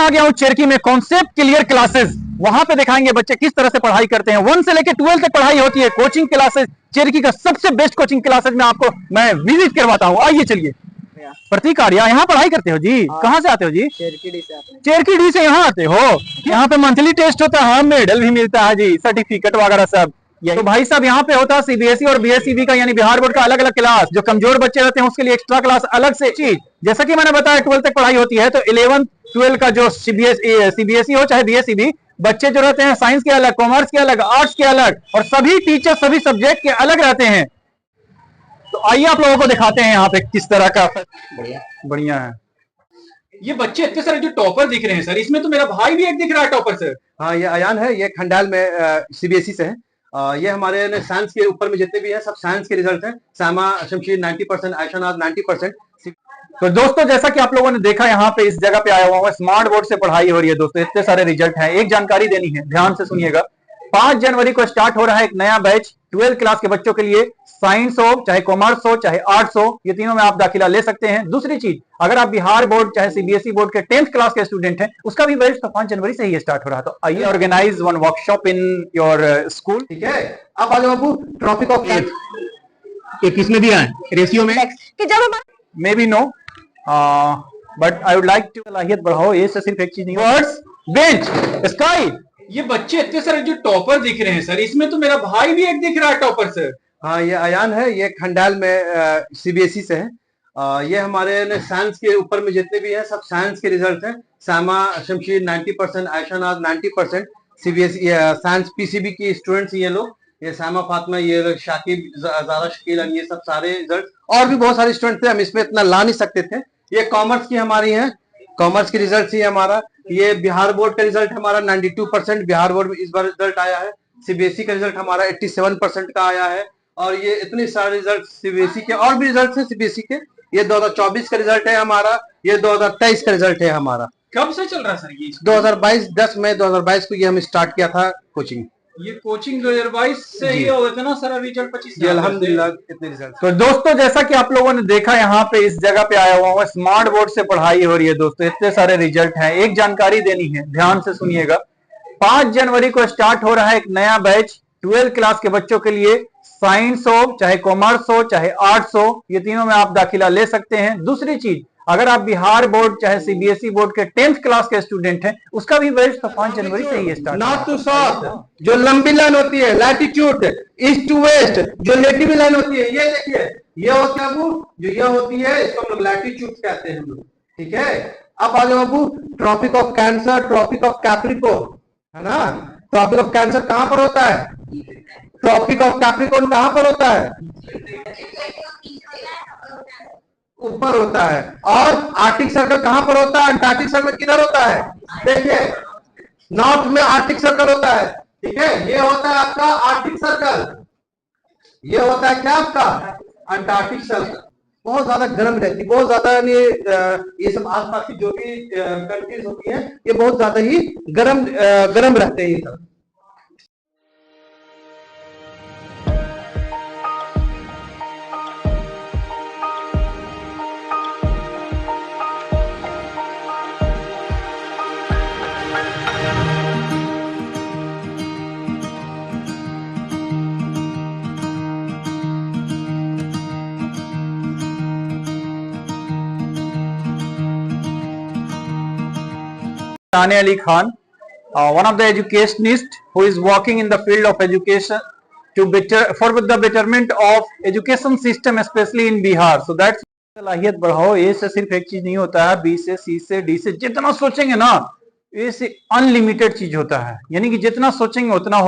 आ गया हूँ चेरकी में कॉन्सेप्ट क्लियर क्लासेस। वहां पे दिखाएंगे बच्चे किस तरह से पढ़ाई करते हैं। 1 से लेकर 12 तक पढ़ाई होती है। कोचिंग क्लासेस चेरकी का सबसे बेस्ट कोचिंग क्लासेस में आपको मैं विजिट करवाता हूँ। आइए चलिए। प्रतीक आर्या, यहाँ पढ़ाई करते हो जी? कहाँ से आते हो जी? चेरकी डी से आते हैं। चेरकी डी से यहाँ आते हो? यहाँ पे मंथली टेस्ट होता है, मेडल भी मिलता है जी, सर्टिफिकेट वगैरह सब। तो भाई साहब यहाँ पे होता है सीबीएसई और बीएसईबी का यानी बिहार बोर्ड का अलग अलग क्लास। जो कमजोर बच्चे रहते हैं उसके लिए एक्स्ट्रा क्लास अलग से चीज। जैसा कि मैंने बताया 12 तक पढ़ाई होती है, तो 11 12 का जो सीबीएसई हो चाहे बीएसईबी, बच्चे जो रहते हैं साइंस के अलग, कॉमर्स के अलग, आर्ट्स के अलग, और सभी टीचर सभी सब्जेक्ट के अलग रहते हैं। तो आइए आप लोगों को दिखाते हैं यहाँ पे किस तरह का। बढ़िया है। ये बच्चे इतने सारे जो टॉपर दिख रहे हैं सर, इसमें तो मेरा भाई भी एक दिख रहा है टॉपर सर। हाँ, ये अयान है, ये खंडाल में सीबीएसई से है। ये हमारे साइंस के ऊपर में जितने भी हैं सब साइंस के रिजल्ट हैं। सामा शमशीर 90%, आयशानाज 90%। तो दोस्तों जैसा कि आप लोगों ने देखा, यहाँ पे इस जगह पे आया हुआ हूँ, स्मार्ट बोर्ड से पढ़ाई हो रही है दोस्तों। इतने सारे रिजल्ट हैं। एक जानकारी देनी है, ध्यान से सुनिएगा। 5 जनवरी को स्टार्ट हो रहा है एक नया बैच 12 क्लास के बच्चों के लिए। साइंस हो चाहे कॉमर्स हो चाहे आर्ट्स हो, ये तीनों में आप दाखिला ले सकते हैं। दूसरी चीज, अगर आप बिहार बोर्ड चाहे सीबीएसई बोर्ड के 10th क्लास के स्टूडेंट हैं, उसका भी बैच तो 5 जनवरी से ही स्टार्ट हो रहा है। तो आइए organise one workshop in your school. ठीक है, अब आ जाओ बाबू। ट्रॉपिक ऑफ ये किसमें दिया है रेशियो में? कि जब हम maybe no, but I would like to सलाहियत बढ़ाओ। ये से सिर्फ एक चीज नहीं, वर्ड्स, बेंच, स्काई। ये बच्चे इतने सारे जो टॉपर दिख रहे हैं सर, इसमें तो मेरा भाई भी एक दिख रहा है टॉपर सर। हाँ, ये अयान है, ये खंडाल में सीबीएसई से है। ये हमारे साइंस के ऊपर में जितने भी हैं सब साइंस के रिजल्ट हैं। सामा शमशीर 90%, आयशानाज 90%। सीबीएसई साइंस पीसीबी की स्टूडेंट्स ये लोग, ये सामा फातिमा, ये शाकिब, ज़ारा शकील, ये सब सारे रिजल्ट। और भी बहुत सारे स्टूडेंट थे, हम इसमें इतना ला नहीं सकते थे। ये कॉमर्स की हमारी है, कॉमर्स की रिजल्ट ही हमारा। ये बिहार बोर्ड का रिजल्ट हमारा 92%, बिहार बोर्ड में इस बार रिजल्ट आया है। सीबीएसई का रिजल्ट हमारा 87% का आया है। और ये इतने सारे रिजल्ट सीबीएसई के, और भी रिजल्ट है सीबीएसई के। ये 2024 का रिजल्ट है हमारा, ये 2023 का रिजल्ट है हमारा। कब से चल रहा है सर ये? 2022, 10 मई 2022 को ये हम स्टार्ट किया था कोचिंग। ये कोचिंग 2022 से ही हो गया था ना सर? रिजल्ट 25 जी अल्हम्दुलिल्लाह, इतने रिजल्ट। तो दोस्तों जैसा कि आप लोगों ने देखा, यहाँ पे इस जगह पे आया हुआ हूँ, स्मार्ट बोर्ड से पढ़ाई हो रही है दोस्तों। इतने सारे रिजल्ट हैं। एक जानकारी देनी है, ध्यान से सुनिएगा। 5 जनवरी को स्टार्ट हो रहा है एक नया बैच 12 क्लास के बच्चों के लिए। साइंस हो चाहे कॉमर्स हो चाहे आर्ट्स हो, ये तीनों में आप दाखिला ले सकते हैं। दूसरी चीज, अगर आप बिहार बोर्ड चाहे सीबीएसई बोर्ड के 10th क्लास के स्टूडेंट हैं, उसका भी बैच तो 5 जनवरी से ही स्टार्ट। नॉर्थ टू साउथ जो लंबी लाइन होती है, लैटिट्यूड, ईस्ट टू वेस्ट जो नेटिव लाइन होती है, ये देखिए, ये होती है बाबू, जो ये होती है इसको हम लोग लैटिट्यूड कहते हैं हम लोग। ठीक है, अब आ जाओ बाबू। Tropic of cancer, tropic of Capricorn, है ना? ट्रॉपिक ऑफ कैंसर कहां पर होता है? ट्रॉपिक ऑफ कैप्रिकॉर्न कहां पर होता है? ऊपर होता है। और आर्टिक सर्कल कहां पर होता है? अंटार्कटिक सर्कल किधर होता है? देखिए, नॉर्थ में आर्टिक सर्कल होता है। ठीक है, ये होता है आपका आर्टिक सर्कल, ये होता है क्या आपका अंटार्कटिक सर्कल। बहुत ज्यादा गर्म रहती है, बहुत ज्यादा, ये सब आसपास की जो भी कंट्रीज होती है, ये बहुत ज्यादा ही गर्म रहते हैं ये सब। Sane Ali Khan, one of the educationists who is working in the field of education for the betterment of education system, especially in Bihar. So that's सलाहियत बढ़ाओ। ए से सिर्फ एक चीज नहीं होता है, बी से, सी से, डी से जितना सोचेंगे ना, ए से अनलिमिटेड चीज होता है। यानी कि जितना सोचेंगे उतना